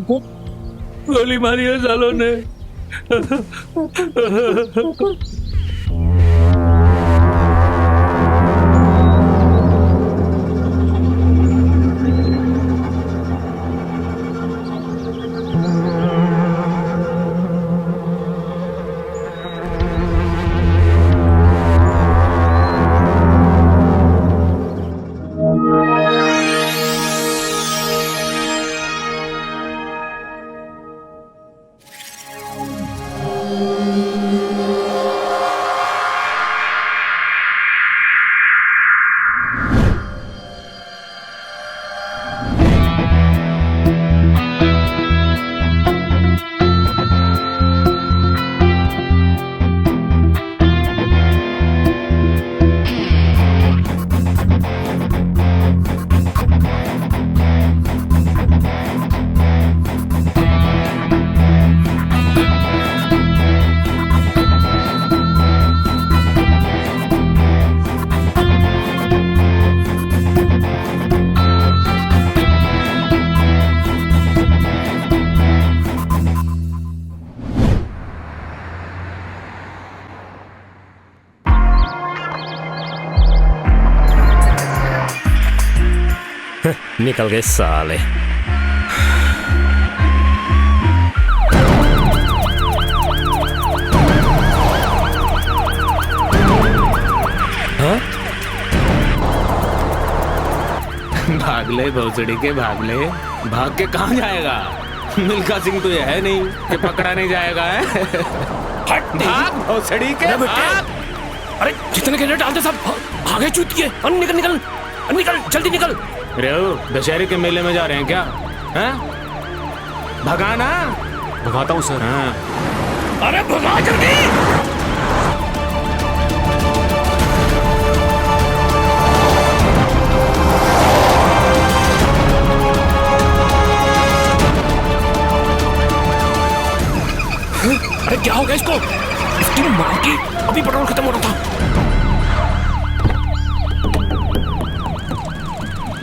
गोली मारी है सालों ने। निकल गए साले। हाँ? भाग ले भोसड़ी के, भाग ले। भाग के कहाँ जाएगा? मिल्खा सिंह तो ये है नहीं कि पकड़ा नहीं जाएगा है। भाग भोसड़ी के, भाग। अरे जितने के डालते सब आगे चूत किए। निकल निकल निकल, जल्दी निकल। रेव, दशहरे के मेले में जा रहे हैं क्या? हैं? भगाना। भगाता हूँ सर। हाँ। अरे भगा जल्दी। अरे क्या हो गया इसको? इसकी माँ की अभी पेट्रोल खत्म हो रहा था।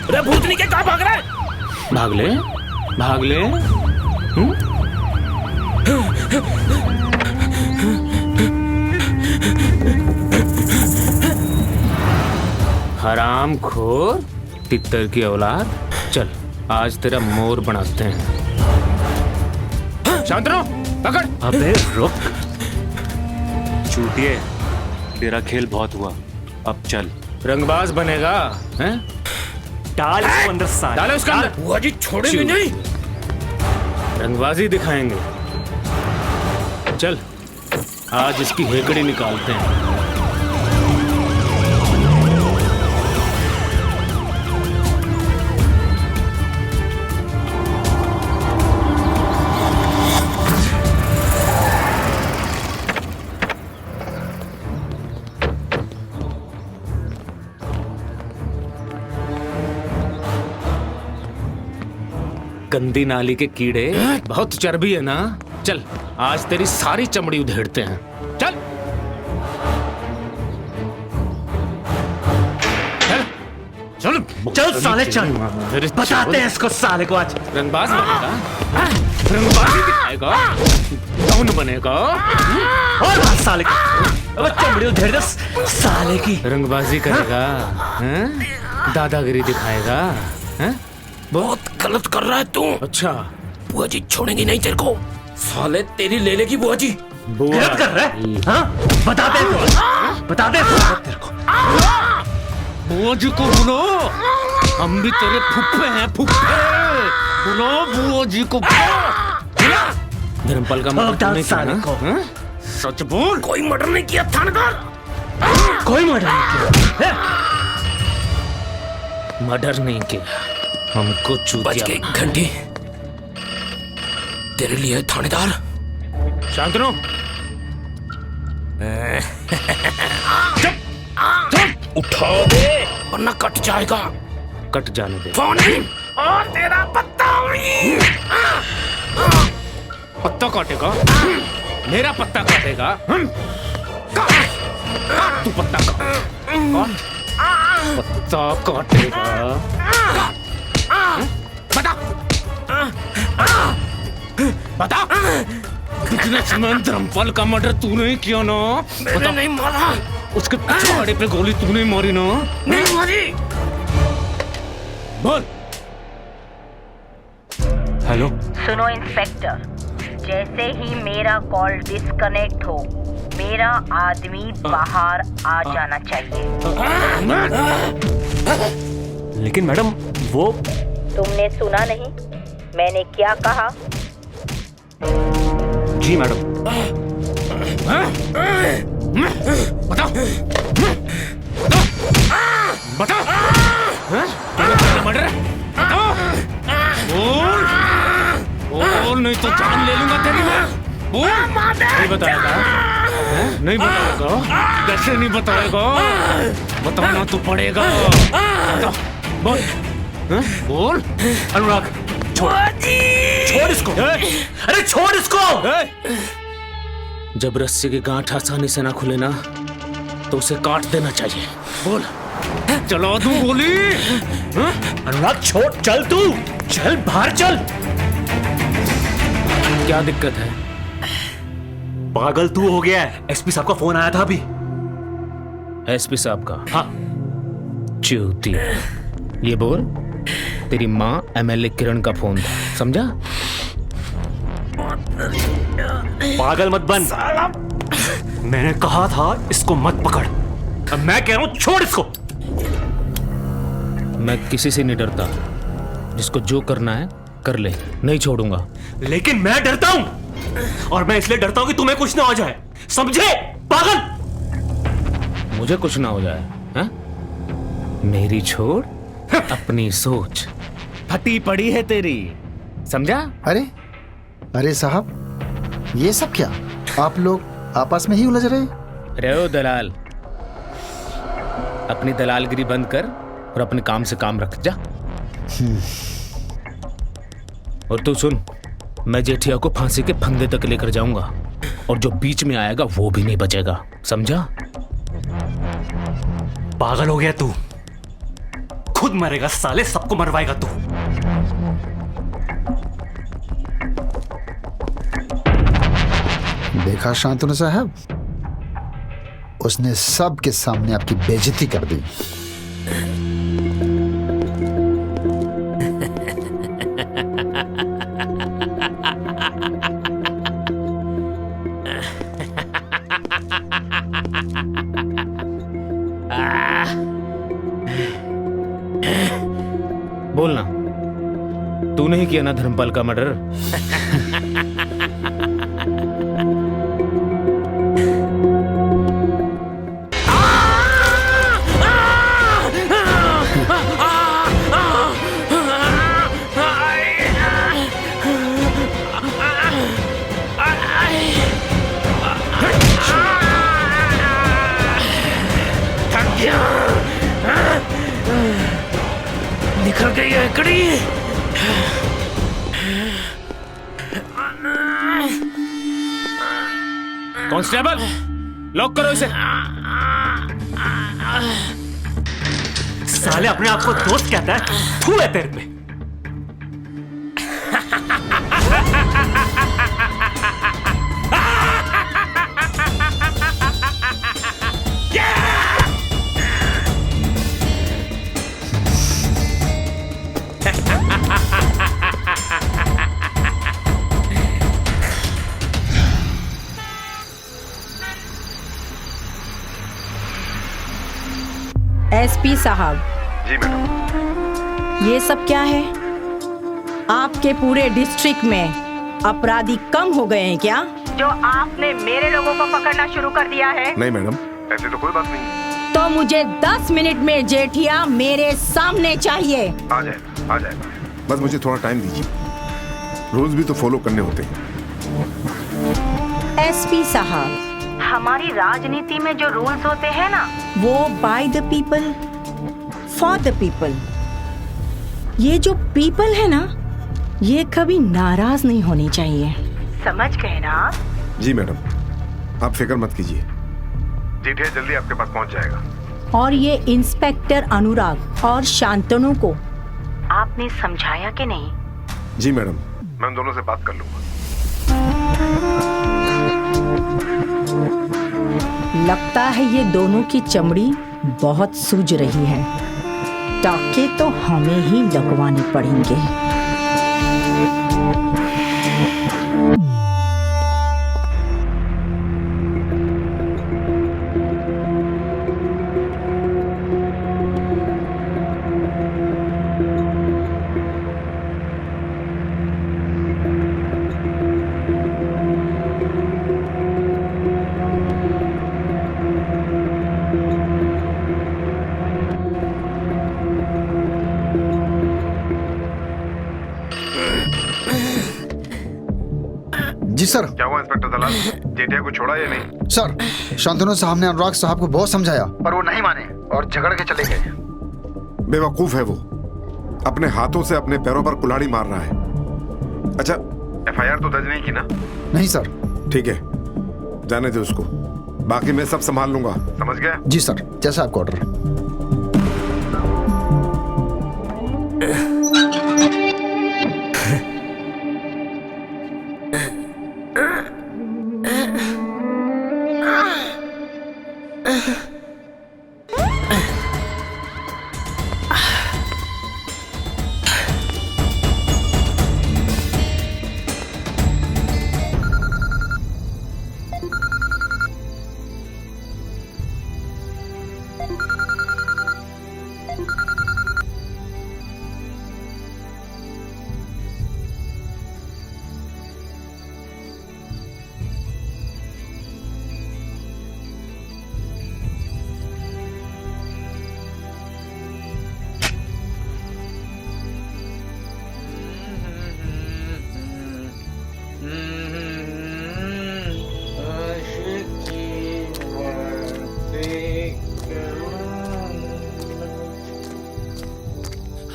अरे भूतनी के कहाँ भाग रहा है? भाग ले, भाग ले। हराम खोर, तितर की औलाद। चल आज तेरा मोर बनाते हैं। शांत रहो, पकड़। अबे रुक। चूतिए, तेरा खेल बहुत हुआ, अब चल। रंगबाज बनेगा हैं? डाल इसको अंदर साले। डालो उसका अंदर। बुआ जी छोड़ेंगे नहीं। रंगबाजी दिखाएंगे। चल आज इसकी हेकड़ी निकालते हैं। गंदी नाली के कीड़े, बहुत चर्बी है ना। चल आज तेरी सारी चमड़ी उधेड़ते हैं। चल चल चल साले चल। बताते हैं इसको साले को आज। रंगबाज बनेगा, रंगबाजी दिखाएगा, कौन बनेगा? और बात साले को। अब चमड़ी उधेड़ दे साले की। रंगबाजी करेगा, हैं? दादागिरी दिखाएगा, हैं? बहुत गलत कर रहा है तू। अच्छा, बुआ जी छोड़ेंगी नहीं तेरे को। साले तेरी ले लेगी बुआ जी। गलत कर रहा है? हाँ? बताते हैं तेरे को। बुआ जी को बुलो, हम भी तेरे फुफ्फे हैं, फुफ्फे। बुलो बुआ जी को। धर्मपाल का मर्डर नहीं किया ना? सच बोल। कोई मर्डर नहीं किया थानेदार। कोई मर्डर नहीं किया। मर्डर नहीं किया, हमको बच गई घंटी तेरे लिए थानेदार। शांत रहो। उठा दे वरना कट जाएगा। कट जाने दे। फोन और तेरा पत्ता पत्ता काटेगा? मेरा पत्ता काटेगा? काट तू पत्ता काट। पत्ता काटेगा? बता। बता बिजनेसमैन धर्मपाल का मर्डर तूने ही किया ना? मैंने नहीं मारा। उसके पिछवाड़े पे गोली तूने मारी ना? नहीं मारी। बोल। हेलो सुनो इंस्पेक्टर, जैसे ही मेरा कॉल डिस्कनेक्ट हो मेरा आदमी बाहर आ जाना चाहिए। लेकिन मैडम वो तुमने सुना नहीं? मैंने क्या कहा? जी मैडम। बता बता मर्डर बोल बोल, नहीं तो जान ले लूंगा तेरी मैं। बोल। नहीं बताएगा? नहीं बताएगा? कैसे नहीं बताएगा? बताना तो पड़ेगा। बता, बोल बोल। अनुराग छोड़ इसको। अरे छोड़ इसको। जब रस्सी की गांठ आसानी से ना खुले ना तो उसे काट देना चाहिए। बोल। चला दूं गोली? अनुराग छोड़, चल तू, चल बाहर चल। क्या दिक्कत है? पागल तू हो गया है। एसपी साहब का फोन आया था अभी। एसपी साहब का? हाँ। चूती। ये बोल, तेरी माँ एमएलए किरण का फोन था, समझा? पागल मत बन। मैंने कहा था इसको मत पकड़। अब मैं कह रहा हूं छोड़ इसको। मैं किसी से नहीं डरता। जिसको जो करना है कर ले, नहीं छोड़ूंगा। लेकिन मैं डरता हूं, और मैं इसलिए डरता हूं कि तुम्हें कुछ ना हो जाए, समझे पागल? मुझे कुछ ना हो जाए हा? मेरी छोड़, अपनी सोच फटी पड़ी है तेरी, समझा? अरे अरे साहब, ये सब क्या? आप लोग आपस में ही उलझ रहे? रहो दलाल, अपनी दलालगिरी बंद कर और अपने काम से काम रख जा। और तू सुन, मैं जेठिया को फांसी के फंदे तक लेकर जाऊंगा और जो बीच में आएगा वो भी नहीं बचेगा, समझा? पागल हो गया तू, खुद मरेगा साले, सबको मरवाएगा तू। देखा शांतनु साहब, उसने सबके सामने आपकी बेइज्जती कर दी। बोलना, तूने ही किया ना धर्मपाल का मर्डर? निकल गई है कड़ी। कांस्टेबल, लॉक करो इसे। साले अपने आप को दोस्त कहता है, थू है तेरे पे। एसपी साहब। जी मैडम। ये सब क्या है? आपके पूरे डिस्ट्रिक्ट में अपराधी कम हो गए हैं क्या? जो आपने मेरे लोगों को पकड़ना शुरू कर दिया है। नहीं मैडम, ऐसी तो कोई बात नहीं। तो मुझे 10 मिनट में जेठिया मेरे सामने चाहिए। आ जाएगा। बस मुझे थोड़ा टाइम दीजिए, रूल्स भी तो फॉलो करने होते हैं। एसपी साहब, हमारी राजनीति में जो रूल्स होते हैं ना, वो by the people for the people. ये जो पीपल है ना, ये कभी नाराज नहीं होनी चाहिए, समझ गए ना? जी मैडम, आप फिक्र मत कीजिए, जेठिया जल्दी आपके पास पहुंच जाएगा। और ये इंस्पेक्टर अनुराग और शांतनु को आपने समझाया कि नहीं? जी मैडम, मैं उन दोनों से बात कर लूंगा। लगता है ये दोनों की चमड़ी बहुत सूज रही है। टाके तो हमें ही लगवाने पड़ेंगे। जी सर। क्या हुआ इंस्पेक्टर दलाल? जेठिया को छोड़ा या नहीं? सर, शांतनु साहब ने अनुराग साहब को बहुत समझाया पर वो नहीं माने और झगड़ के चले गए। बेवकूफ है वो, अपने हाथों से अपने पैरों पर कुल्हाड़ी मार रहा है। अच्छा, एफआईआर तो दर्ज नहीं की ना? नहीं सर। ठीक है, जाने दे उसको, बाकी मैं सब संभाल लूंगा, समझ गया? जी सर, जैसा आपका ऑर्डर।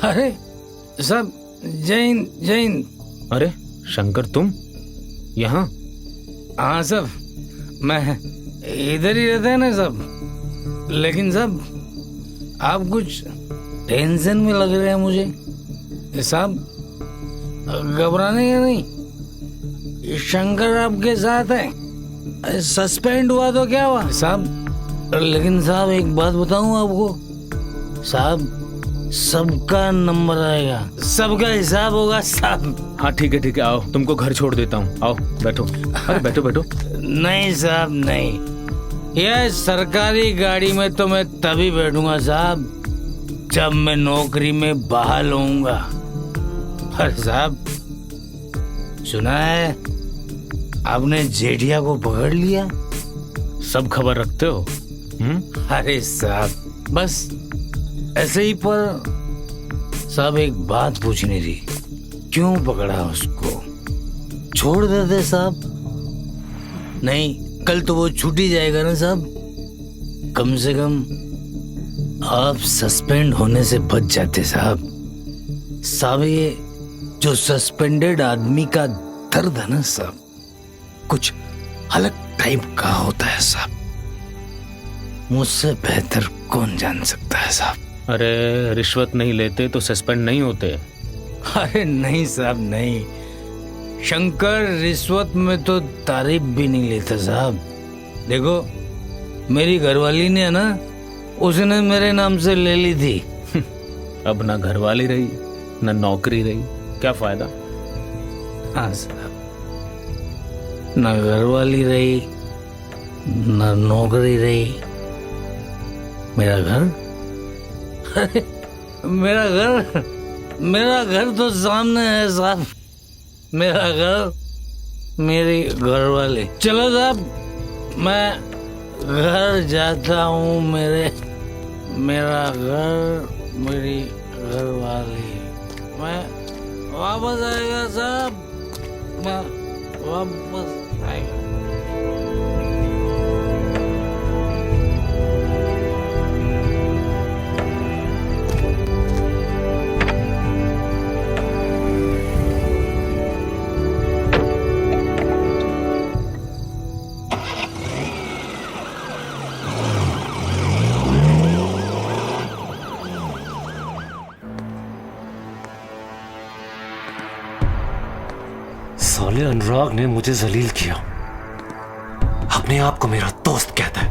अरे सब जैन जैन। अरे शंकर, तुम यहाँ? हाँ सब, मैं इधर ही रहता है ना सब, लेकिन सब आप कुछ टेंशन में लग रहे हैं मुझे। साहब घबराने का नहीं, शंकर आपके साथ है। सस्पेंड हुआ तो क्या हुआ साहब, लेकिन साहब एक बात बताऊं आपको साहब, सबका नंबर आएगा, सबका हिसाब होगा साहब। हाँ ठीक है, आओ, तुमको घर छोड़ देता हूँ, आओ बैठो। अरे बैठो बैठो। नहीं साहब नहीं, यह सरकारी गाड़ी में तो मैं तभी बैठूंगा साहब जब मैं नौकरी में बहाल होऊंगा। अरे साहब सुना है आपने जेठिया को पकड़ लिया? सब खबर रखते हो? अरे साहब बस ऐसे ही, पर साहब एक बात पूछनी थी, क्यों पकड़ा उसको? छोड़ देते साहब। नहीं, कल तो वो छूट ही जाएगा ना साहब, कम से कम आप सस्पेंड होने से बच जाते साहब। साहब ये जो सस्पेंडेड आदमी का दर्द है ना साहब, कुछ अलग टाइप का होता है साहब, मुझसे बेहतर कौन जान सकता है साहब। अरे रिश्वत नहीं लेते तो सस्पेंड नहीं होते। अरे नहीं साहब नहीं, शंकर रिश्वत में तो तारीफ भी नहीं लेता साहब। देखो मेरी घरवाली ने ना, उसने मेरे नाम से ले ली थी। अब ना घरवाली रही ना नौकरी रही, क्या फायदा? हाँ साहब, ना घरवाली रही ना नौकरी रही, मेरा घर अरे मेरा घर तो सामने है साहब, मेरा घर मेरी घरवाली। चलो साहब मैं घर जाता हूँ, मेरा घर मेरी घरवाली। मैं वापस आएगा साहब, मैं वापस आएगा। साले अनुराग ने मुझे जलील किया, अपने आप को मेरा दोस्त कहता है।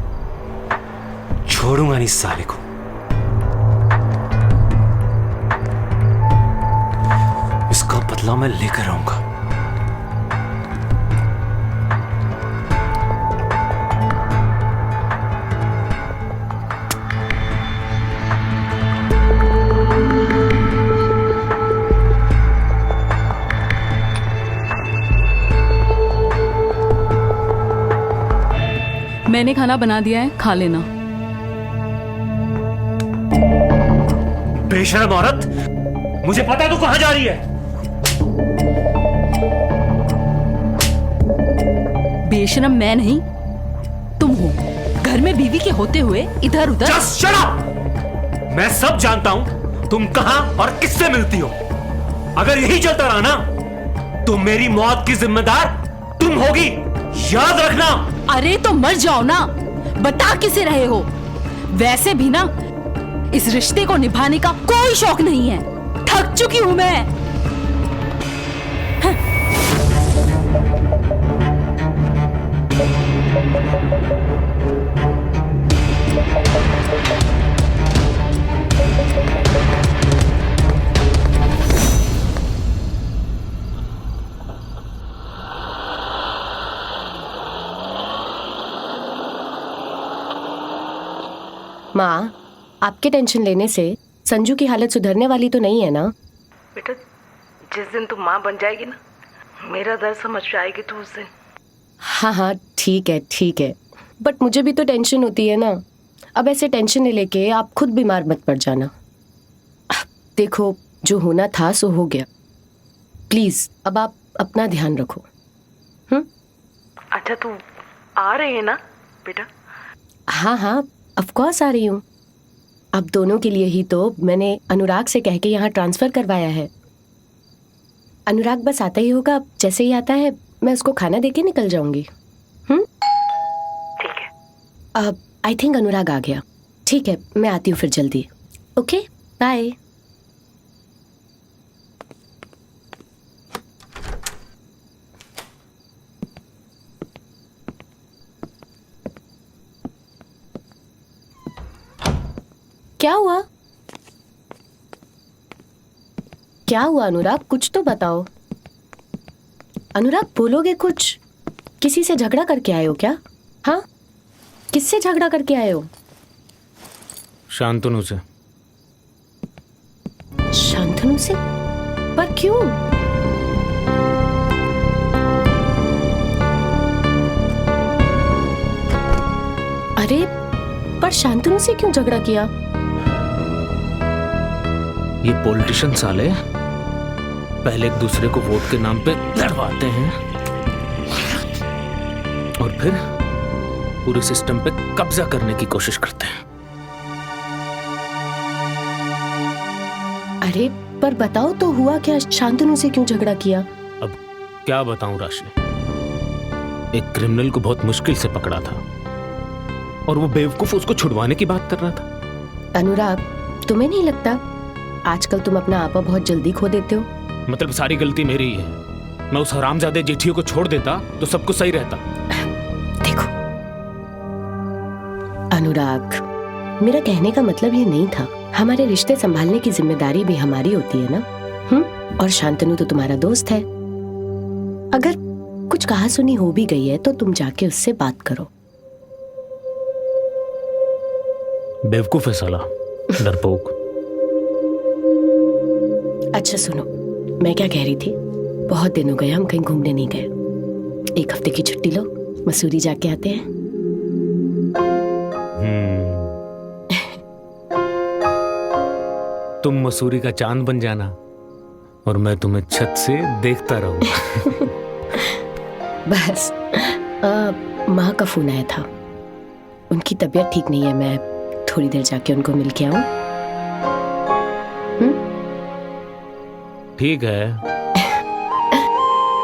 छोड़ूंगा नहीं इस साले को। इसका बदला मैं लेकर आऊंगा। मैंने खाना बना दिया है, खा लेना। बेशरम औरत, मुझे पता है तू कहां जा रही है। बेशरम मैं नहीं, तुम हो। घर में बीवी के होते हुए इधर उधर। Just shut up! मैं सब जानता हूं तुम कहां और किससे मिलती हो। अगर यही चलता रहा ना तो मेरी मौत की जिम्मेदार तुम होगी, याद रखना। अरे तो मर जाओ ना, बता किसे रहे हो। वैसे भी ना इस रिश्ते को निभाने का कोई शौक नहीं है, थक चुकी हूं मैं। माँ, आपके टेंशन लेने से संजू की हालत सुधरने वाली तो नहीं है ना? बेटा, जिस दिन तू माँ बन जाएगी ना, मेरा दर्द समझ पाएगी तू उस दिन। हाँ हाँ ठीक है, बट मुझे भी तो टेंशन होती है ना। अब ऐसे टेंशन ले लेके आप खुद बीमार मत पड़ जाना। देखो, जो होना था सो हो गया। प्लीज अब आप अपना ध्यान रखो। अच्छा, तू आ रही है ना बेटा? हाँ ऑफ कोर्स आ रही हूँ। अब दोनों के लिए ही तो मैंने अनुराग से कह के यहाँ ट्रांसफर करवाया है। अनुराग बस आता ही होगा, जैसे ही आता है मैं उसको खाना देके निकल जाऊंगी। ठीक है। अब आई थिंक अनुराग आ गया। ठीक है, मैं आती हूँ फिर जल्दी। Okay, bye. क्या हुआ अनुराग, कुछ तो बताओ। अनुराग बोलोगे कुछ? किसी से झगड़ा करके आए हो क्या? हाँ, किससे झगड़ा करके आए हो? शांतनु से। शांतनु से? पर क्यों? अरे पर शांतनु से क्यों झगड़ा किया? ये पॉलिटिशियन साले पहले एक दूसरे को वोट के नाम पे लड़वाते हैं और फिर पूरे सिस्टम पे कब्जा करने की कोशिश करते हैं। अरे पर बताओ तो हुआ क्या? शांतनु से क्यों झगड़ा किया? अब क्या बताऊं राशि, एक क्रिमिनल को बहुत मुश्किल से पकड़ा था और वो बेवकूफ उसको छुड़वाने की बात कर रहा था। अनुराग, तुम्हें नहीं लगता आजकल तुम अपना आपा बहुत जल्दी खो देते हो? मतलब सारी गलती मेरी ही है। मैं उस हरामजादे जेठियों को छोड़ देता तो सब कुछ सही रहता। देखो अनुराग, मेरा कहने का मतलब ये नहीं था। हमारे रिश्ते संभालने की जिम्मेदारी भी हमारी होती है ना। और शांतनु तो तुम्हारा दोस्त है। अगर कुछ कहा सुनी हो भी गई है तो तुम जाके उससे बात करो। बेवकूफ है साला, डरपोक। अच्छा सुनो, मैं क्या कह रही थी, बहुत दिन हो गए हम कहीं घूमने नहीं गए। एक हफ्ते की छुट्टी लो, मसूरी जाके आते हैं। तुम मसूरी का चांद बन जाना और मैं तुम्हें छत से देखता रहूं। बस माँ का फोन आया था, उनकी तबीयत ठीक नहीं है। मैं थोड़ी देर जाके उनको मिल के आऊं। ठीक है।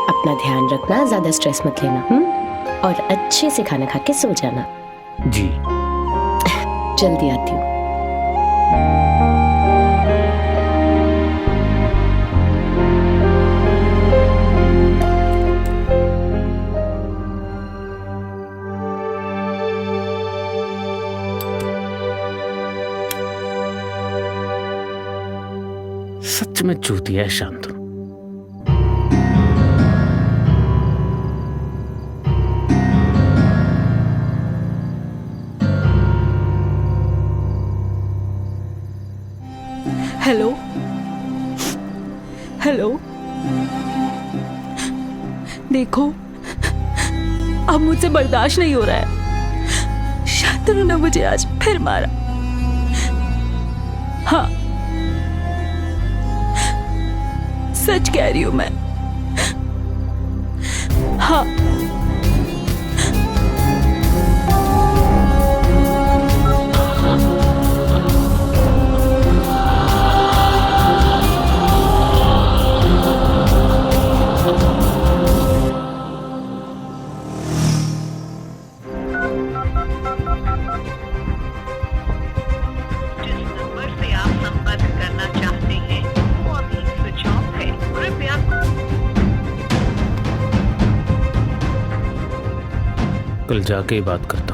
अपना ध्यान रखना, ज्यादा स्ट्रेस मत लेना। और अच्छे से खाना खा के सो जाना। जी। जल्दी आती हूँ। सच में चूतिया है शांतनु। हेलो हेलो, देखो अब मुझसे बर्दाश्त नहीं हो रहा है। शांतनु ने मुझे आज फिर मारा। हाँ, सच कह रही हूं मैं। हाँ, कल जाके ही बात करता हूं।